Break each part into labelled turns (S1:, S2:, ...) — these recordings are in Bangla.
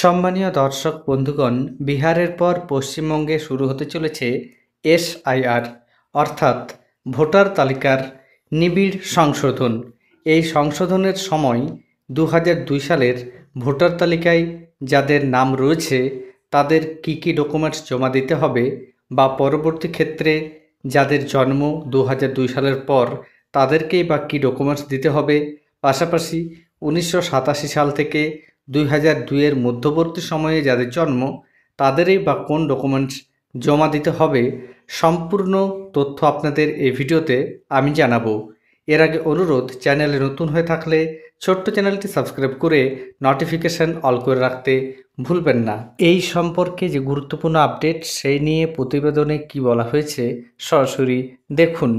S1: সম্মানীয় দর্শক বন্ধুগণ, বিহারের পর পশ্চিমবঙ্গে শুরু হতে চলেছে এসআইআর অর্থাৎ ভোটার তালিকার নিবিড় সংশোধন। এই সংশোধনের সময় 2002 সালের ভোটার তালিকায় যাদের নাম রয়েছে তাদের কি ডকুমেন্টস জমা দিতে হবে, বা পরবর্তী ক্ষেত্রে যাদের জন্ম 2002 সালের পর তাদেরকেই বা কী ডকুমেন্টস দিতে হবে। পাশাপাশি 1987 সাল থেকে 2002-এর মধ্যবর্তী সময়ে যাদের জন্ম তাদেরই বা কোন ডকুমেন্টস জমা দিতে হবে, সম্পূর্ণ তথ্য আপনাদের এই ভিডিওতে আমি জানাবো। এর আগে অনুরোধ, চ্যানেলে নতুন হয়ে থাকলে ছোট্ট চ্যানেলটি সাবস্ক্রাইব করে নোটিফিকেশান অল করে রাখতে ভুলবেন না। এই সম্পর্কে যে গুরুত্বপূর্ণ আপডেট সেই নিয়ে প্রতিবেদনে কি বলা হয়েছে সরাসরি দেখুন।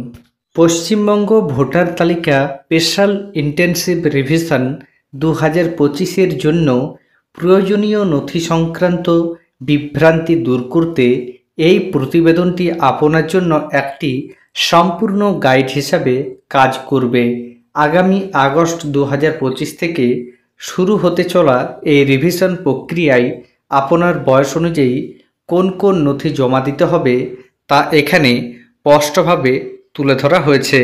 S1: পশ্চিমবঙ্গ ভোটার তালিকা স্পেশাল ইন্টেনসিভ রিভিশন 2025-এর জন্য প্রয়োজনীয় নথি সংক্রান্ত বিভ্রান্তি দূর করতে এই প্রতিবেদনটি আপনার জন্য একটি সম্পূর্ণ গাইড হিসাবে কাজ করবে। আগামী আগস্ট 2025 থেকে শুরু হতে চলা এই রিভিশন প্রক্রিয়ায় আপনার বয়স অনুযায়ী কোন কোন নথি জমা দিতে হবে তা এখানে স্পষ্টভাবে তুলে ধরা হয়েছে।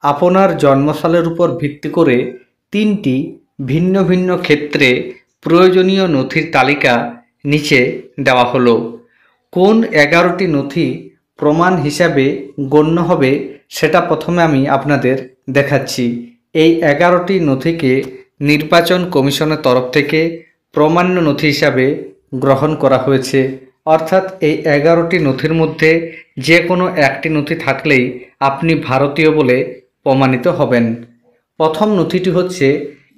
S1: আপনার জন্মসালের উপর ভিত্তি করে 3টি ভিন্ন ভিন্ন ক্ষেত্রে প্রয়োজনীয় নথির তালিকা নিচে দেওয়া হলো। কোন 11টি নথি প্রমাণ হিসাবে গণ্য হবে সেটা প্রথমে আমি আপনাদের দেখাচ্ছি। এই 11টি নথিকে নির্বাচন কমিশনের তরফ থেকে প্রমাণ্য নথি হিসাবে গ্রহণ করা হয়েছে। অর্থাৎ এই 11টি নথির মধ্যে যে কোনো একটি নথি থাকলেই আপনি ভারতীয় বলে প্রমাণিত হবেন। প্রথম নথিটি হচ্ছে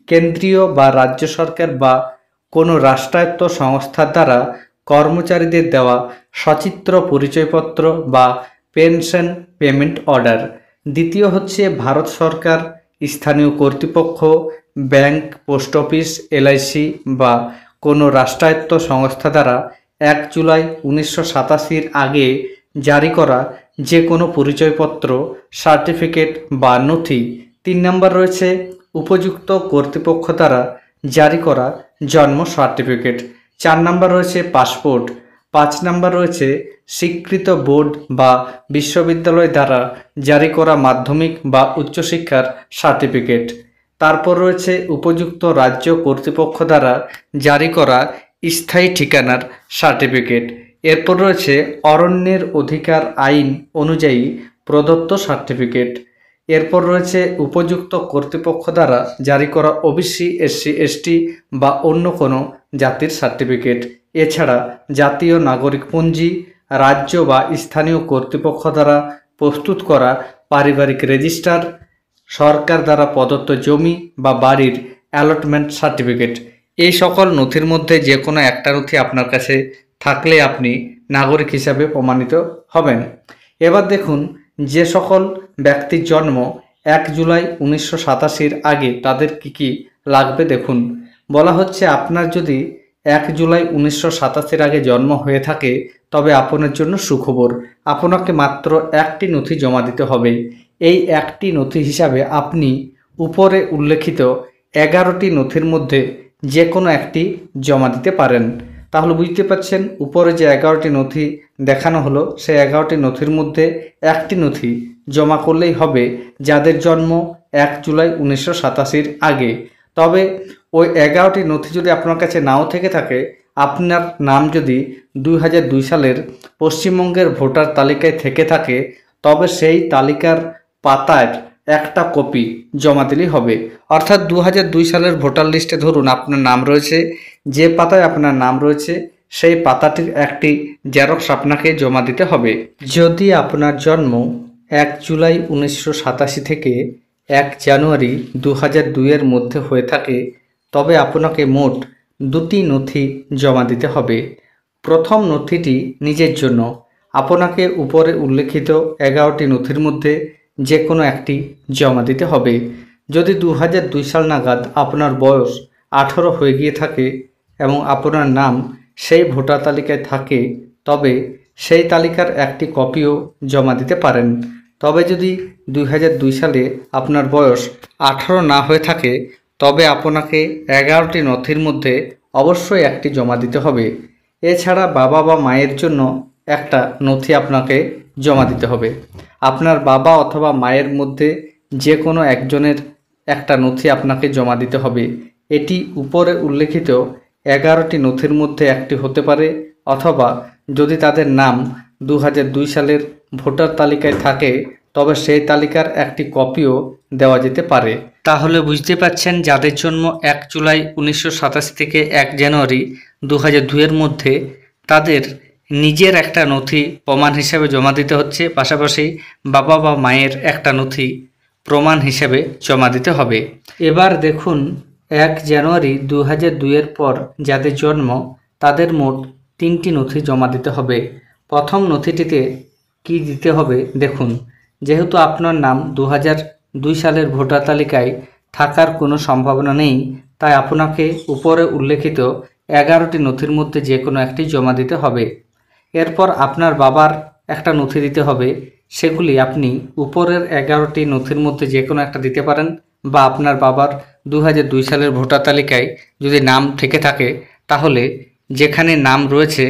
S1: কেন্দ্রীয় বা রাজ্য সরকার বা কোনো রাষ্ট্রায়ত্ত সংস্থার দ্বারা কর্মচারীদের দেওয়া সচিত্র পরিচয়পত্র বা পেনশন পেমেন্ট অর্ডার। দ্বিতীয় হচ্ছে ভারত সরকার, স্থানীয় কর্তৃপক্ষ, ব্যাংক, পোস্ট অফিস, এলআইসি বা কোনো রাষ্ট্রায়ত্ত সংস্থা দ্বারা 1 জুলাই 1987-এর আগে জারি করা যে কোনো পরিচয়পত্র, সার্টিফিকেট বা নথি। 3 নম্বর রয়েছে উপযুক্ত কর্তৃপক্ষ দ্বারা জারি করা জন্ম সার্টিফিকেট। 4 নম্বর রয়েছে পাসপোর্ট। 5 নম্বর রয়েছে স্বীকৃত বোর্ড বা বিশ্ববিদ্যালয় দ্বারা জারি করা মাধ্যমিক বা উচ্চশিক্ষার সার্টিফিকেট। তারপর রয়েছে উপযুক্ত রাজ্য কর্তৃপক্ষ দ্বারা জারি করা স্থায়ী ঠিকানার সার্টিফিকেট। এরপর রয়েছে অরণ্যের অধিকার আইন অনুযায়ী প্রদত্ত সার্টিফিকেট। এরপর রয়েছে উপযুক্ত কর্তৃপক্ষ দ্বারা জারি করা ওবিসি, এসসি, এসটি বা অন্য কোনো জাতির সার্টিফিকেট। এছাড়া জাতীয় নাগরিকপঞ্জি, রাজ্য বা স্থানীয় কর্তৃপক্ষ দ্বারা প্রস্তুত করা পারিবারিক রেজিস্টার, সরকার দ্বারা প্রদত্ত জমি বা বাড়ির অ্যালটমেন্ট সার্টিফিকেট। এই সকল নথির মধ্যে যে কোনো একটা নথি আপনার কাছে থাকলে আপনি নাগরিক হিসাবে প্রমাণিত হবেন। এবার দেখুন, যে সকল ব্যক্তির জন্ম 1 জুলাই 1987-এর আগে তাদের কি লাগবে দেখুন। বলা হচ্ছে আপনার যদি 1 জুলাই 1987-এর আগে জন্ম হয়ে থাকে তবে আপনার জন্য সুখবর। আপনাকে মাত্র একটি নথি জমা দিতে হবে। এই একটি নথি হিসাবে আপনি উপরে উল্লেখিত 11টি নথির মধ্যে যে কোনো একটি জমা দিতে পারেন। তাহলে বুঝতে পারছেন, উপরে যে 11টি নথি দেখানো হলো সেই 11টি নথির মধ্যে একটি নথি জমা করলেই হবে যাদের জন্ম 1 জুলাই 1987-এর আগে। তবে ওই 11টি নথি যদি আপনার কাছে নাও থেকে থাকে, আপনার নাম যদি 2002 সালের পশ্চিমবঙ্গের ভোটার তালিকায় থেকে থাকে, তবে সেই তালিকার পাতার একটা কপি জমা দিলেই হবে। অর্থাৎ 2002 সালের ভোটার লিস্টে ধরুন আপনার নাম রয়েছে, যে পাতায় আপনার নাম রয়েছে সেই পাতাটির একটি জেরক্স আপনাকে জমা দিতে হবে। যদি আপনার জন্ম 1 জুলাই 1987 থেকে 1 জানুয়ারি 2002-এর মধ্যে হয়ে থাকে তবে আপনাকে মোট 2টি নথি জমা দিতে হবে। প্রথম নথিটি নিজের জন্য। আপনাকে উপরে উল্লেখিত 11টি নথির মধ্যে যে কোনো একটি জমা দিতে হবে। যদি 2002 সাল নাগাদ আপনার বয়স 18 হয়ে গিয়ে থাকে এবং আপনার নাম সেই ভোটার তালিকায় থাকে তবে সেই তালিকার একটি কপিও জমা দিতে পারেন। তবে যদি 2002 সালে আপনার বয়স 18 না হয়ে থাকে তবে আপনাকে 11টি নথির মধ্যে অবশ্যই একটি জমা দিতে হবে। এছাড়া বাবা বা মায়ের জন্য একটা নথি আপনাকে জমা দিতে হবে। আপনার বাবা অথবা মায়ের মধ্যে যে কোনো একজনের একটা নথি আপনাকে জমা দিতে হবে। এটি উপরে উল্লেখিত 11টি নথির মধ্যে একটি হতে পারে, অথবা যদি তাদের নাম 2002 সালের ভোটার তালিকায় থাকে তবে সেই তালিকার একটি কপিও দেওয়া যেতে পারে। তাহলে বুঝতে পারছেন, যাদের জন্ম 1 জুলাই 1987 থেকে 1 জানুয়ারি 2002 মধ্যে, তাদের নিজের একটা নথি প্রমাণ হিসেবে জমা দিতে হচ্ছে, পাশাপাশি বাবা বা মায়ের একটা নথি প্রমাণ হিসেবে জমা দিতে হবে। এবার দেখুন, 1 জানুয়ারি 2002 পর যাদের জন্ম তাদের মোট 3টি নথি জমা দিতে হবে। প্রথম নথিটিতে কি দিতে হবে দেখুন, যেহেতু আপনার নাম 2002 সালের ভোটার তালিকায় থাকার কোনো সম্ভাবনা নেই, তাই আপনাকে উপরে উল্লেখিত 11টি নথির মধ্যে যে কোনো একটি জমা দিতে হবে। এরপর আপনার বাবার একটা নথি দিতে হবে। সেগুলি আপনি উপরের 11টি নথির মধ্যে যে কোনো একটা দিতে পারেন, বা আপনার বাবার 2002 সালের ভোটার তালিকায় যদি নাম থেকে থাকে তাহলে যেখানে নাম রয়েছে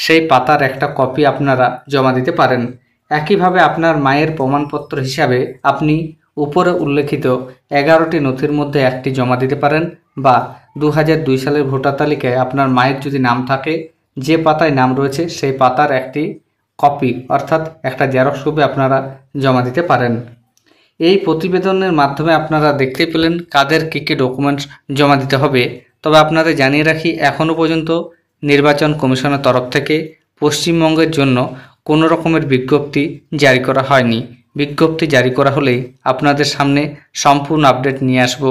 S1: সেই পাতার একটা কপি আপনারা জমা দিতে পারেন। একইভাবে আপনার মায়ের প্রমাণপত্র হিসাবে আপনি উপরে উল্লেখিত 11টি নথির মধ্যে একটি জমা দিতে পারেন, বা 2002 সালের ভোটার তালিকায় আপনার মায়ের যদি নাম থাকে, যে পাতায় নাম রয়েছে সেই পাতার একটি কপি অর্থাৎ একটা জেরক্স কপি আপনারা জমা দিতে পারেন। এই প্রতিবেদনের মাধ্যমে আপনারা দেখতে পেলেন কাদের কী কী ডকুমেন্টস জমা দিতে হবে। তবে আপনাদের জানিয়ে রাখি, এখনও পর্যন্ত নির্বাচন কমিশনের তরফ থেকে পশ্চিমবঙ্গের জন্য কোনো রকমের বিজ্ঞপ্তি জারি করা হয়নি। বিজ্ঞপ্তি জারি করা হলেই আপনাদের সামনে সম্পূর্ণ আপডেট নিয়ে আসব।